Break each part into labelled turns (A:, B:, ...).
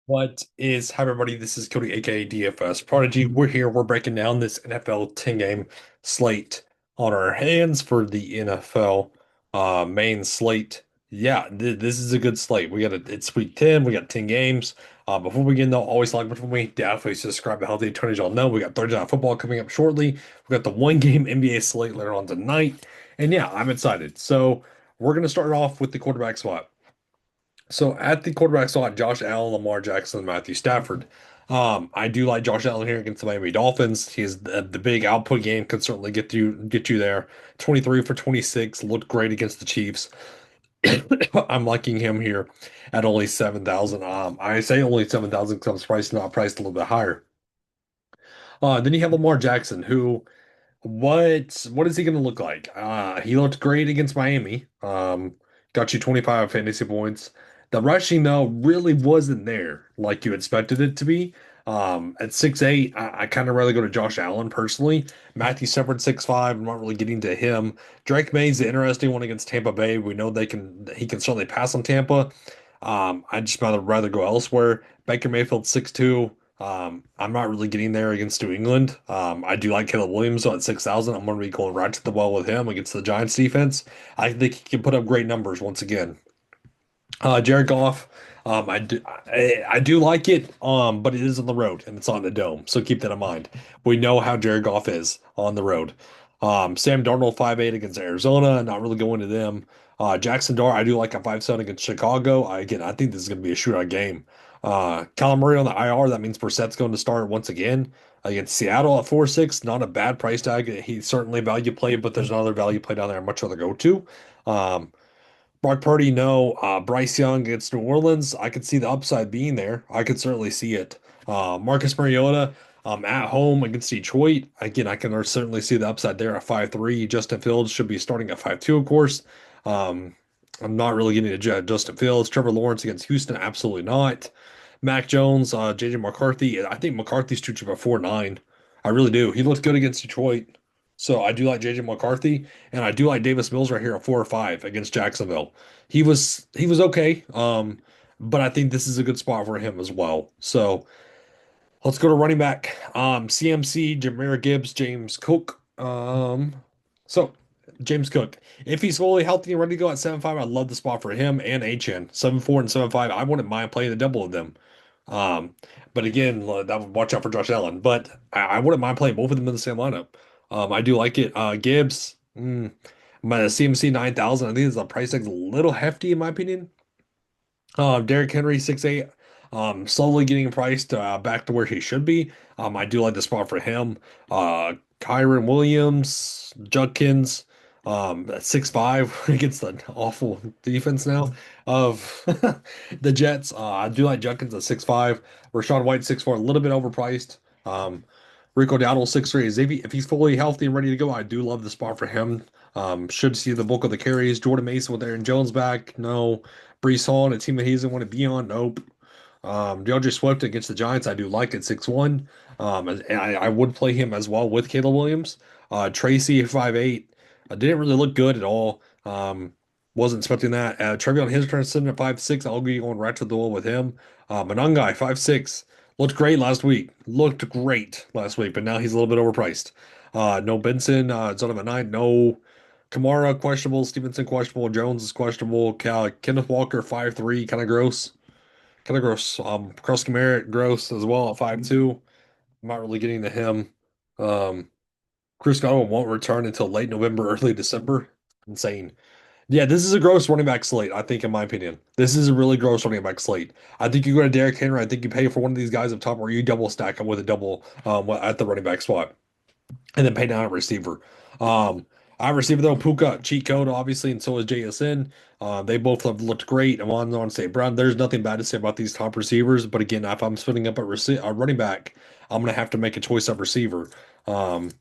A: What is, hi everybody, this is Cody, aka DFS Prodigy. We're here, we're breaking down this NFL 10 game slate on our hands for the NFL main slate. Yeah, this is a good slate. It's week 10, we got 10 games. Before we get into always like before we definitely subscribe to Healthy Attorneys. Y'all know we got Thursday Night Football coming up shortly. We got the one game NBA slate later on tonight. And yeah, I'm excited. So we're gonna start off with the quarterback spot. So at the quarterback slot, Josh Allen, Lamar Jackson, and Matthew Stafford. I do like Josh Allen here against the Miami Dolphins. He's the big output game can certainly get you there. 23 for 26, looked great against the Chiefs. I'm liking him here at only 7,000. I say only 7,000 because I'm surprised not priced a little bit higher. Then you have Lamar Jackson, who what is he going to look like? He looked great against Miami. Got you 25 fantasy points. The rushing though really wasn't there like you expected it to be. At 6'8", I kind of rather go to Josh Allen personally. Matthew Stafford 6'5", I'm not really getting to him. Drake May's the interesting one against Tampa Bay. We know he can certainly pass on Tampa. I'd just rather go elsewhere. Baker Mayfield 6'2". I'm not really getting there against New England. I do like Caleb Williams at 6,000. I'm going to be going right to the well with him against the Giants defense. I think he can put up great numbers once again. Jared Goff, I do like it, but it is on the road and it's on the dome, so keep that in mind. We know how Jared Goff is on the road. Sam Darnold 5'8" against Arizona, not really going to them. Jackson Dart, I do like a 5-7 against Chicago. I think this is going to be a shootout game. Kyler Murray on the IR, that means Brissett's going to start once again against Seattle at 4-6. Not a bad price tag. He's certainly value play, but there's another value play down there I'd much rather go to. Um, Brock Purdy, no. Bryce Young against New Orleans, I could see the upside being there. I could certainly see it. Marcus Mariota, at home against Detroit. Again, I can certainly see the upside there at 5-3. Justin Fields should be starting at 5-2, of course. Um, I'm not really getting to Justin Fields. Trevor Lawrence against Houston, absolutely not. Mac Jones, JJ McCarthy. I think McCarthy's too cheap at 4-9. I really do. He looked good against Detroit. So I do like JJ McCarthy, and I do like Davis Mills right here at 4 or 5 against Jacksonville. He was okay, but I think this is a good spot for him as well. So let's go to running back. CMC, Jahmyr Gibbs, James Cook. So James Cook, if he's fully healthy and ready to go at 7-5, I love the spot for him and Achane 7-4 and 7-5. I wouldn't mind playing the double of them. Um, but again, that would watch out for Josh Allen. But I wouldn't mind playing both of them in the same lineup. I do like it. Gibbs, my CMC 9,000. I think the price tag's a little hefty in my opinion. Derrick Henry 6'8", slowly getting priced back to where he should be. I do like the spot for him. Kyron Williams, Judkins, at 6'5" against the awful defense now of the Jets. I do like Judkins at 6'5". Rachaad White 6'4", a little bit overpriced. Rico Dowdle 6'3". Xavier, if he's fully healthy and ready to go, I do love the spot for him. Should see the bulk of the carries. Jordan Mason with Aaron Jones back. No. Brees Hall and a team that he doesn't want to be on. Nope. DeAndre Swift against the Giants, I do like at 6-1. And I would play him as well with Caleb Williams. Tracy 5'8". Didn't really look good at all. Wasn't expecting that. Trevion Henderson sitting at 5'6". I'll be going right to the wall with him. Manungai 5'6". Looked great last week. Looked great last week, but now he's a little bit overpriced. No Benson, Zonovan 9. No Kamara questionable, Stevenson questionable, Jones is questionable. Kenneth Walker 5'3", kind of gross, kind of gross. Cross Merritt gross as well at 5'2". I'm not really getting to him. Um, Chris Godwin won't return until late November, early December. Insane. Yeah, this is a gross running back slate, I think, in my opinion. This is a really gross running back slate. I think you go to Derrick Henry. I think you pay for one of these guys up top, or you double stack him with a double at the running back spot and then pay down a receiver. I receiver though, Puka cheat code obviously, and so is JSN. They both have looked great. I'm on say Brown. There's nothing bad to say about these top receivers, but again, if I'm splitting up a running back, I'm gonna have to make a choice of receiver. Um,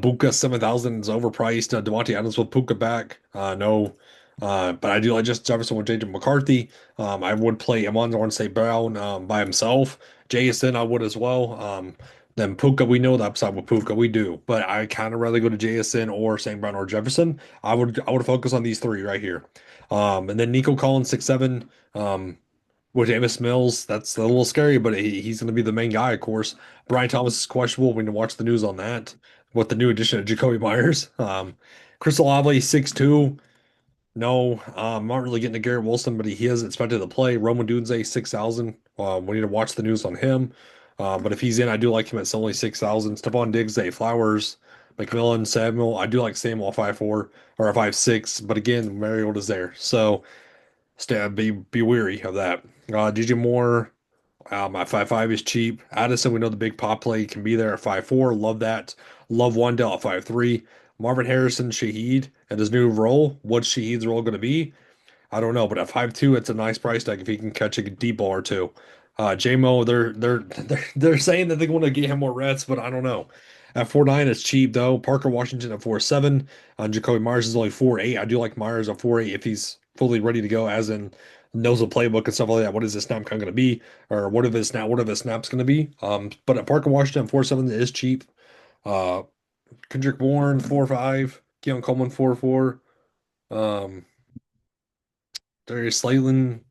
A: Puka 7,000 is overpriced. Devontae Adams with Puka back. No. But I do like just Jefferson with JJ McCarthy. I would play Amon St. Brown by himself. JSN I would as well. Then Puka, we know the upside with Puka, we do. But I kind of rather go to JSN or St. Brown or Jefferson. I would focus on these three right here. And then Nico Collins 6'7". With Davis Mills, that's a little scary, but he's going to be the main guy, of course. Brian Thomas is questionable. We need to watch the news on that. With the new addition of Jacoby Myers. Chris Olave, 6'2". No, not really getting to Garrett Wilson, but he is expected to play. Roman Dunze, 6,000. We need to watch the news on him. But if he's in, I do like him at only 6,000. Stephon Diggs, 8 Flowers. McMillan, Samuel. I do like Samuel 5'4" or a 5'6", but again, Mariota's there. So be weary of that. DJ Moore, at 5'5" is cheap. Addison, we know the big pop play can be there at 5'4". Love that. Love Wandell at 5'3". Marvin Harrison, Shaheed, and his new role. What's Shaheed's role going to be? I don't know, but at 5'2", it's a nice price tag if he can catch a deep ball or two. JMO, they're saying that they want to get him more reps, but I don't know. At 4'9", it's cheap though. Parker Washington at 4'7". Jacoby Myers is only 4'8". I do like Myers at 4'8" if he's fully ready to go, as in knows the playbook and stuff like that. What is this snap count going to be, or what if his snap's going to be? But at Parker Washington 4'7" is cheap. Uh, Kendrick Bourne 4'5", Keon Coleman 4'4". Um, Darius Slayton.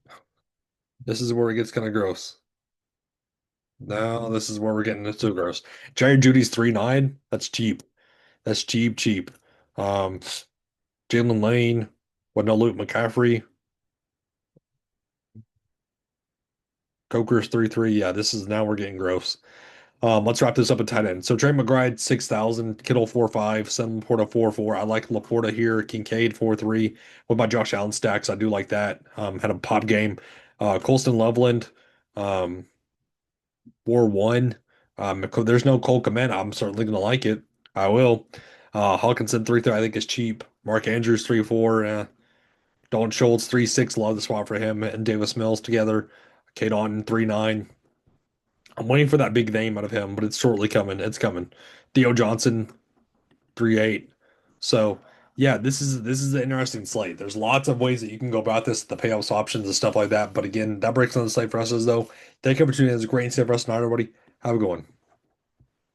A: This is where it gets kind of gross. Now this is where we're getting into gross. Jerry Judy's 3'9". That's cheap. That's cheap, cheap. Um, Jalen Lane, what no Luke McCaffrey, Coker's 3'3". Yeah, this is now we're getting gross. Let's wrap this up at tight end. So Trey McBride 6,000, Kittle 4'5", Sam Laporta 4'4". I like Laporta here. Kincaid 4'3". With my Josh Allen stacks, I do like that. Had a pop game. Colston Loveland. Um, 4-1. If there's no Cole Kmet, I'm certainly going to like it. I will. Hawkinson 3-3, I think is cheap. Mark Andrews 3-4. Dalton Schultz 3-6. Love the swap for him and Davis Mills together. Kate Otton 3-9. I'm waiting for that big name out of him, but it's shortly coming. It's coming. Theo Johnson 3-8. So yeah, this is an interesting slate. There's lots of ways that you can go about this, the payoffs options and stuff like that. But again, that breaks on the slate for us as though. Thank you for tuning in. It's a great insight for us, and everybody. Have a good one.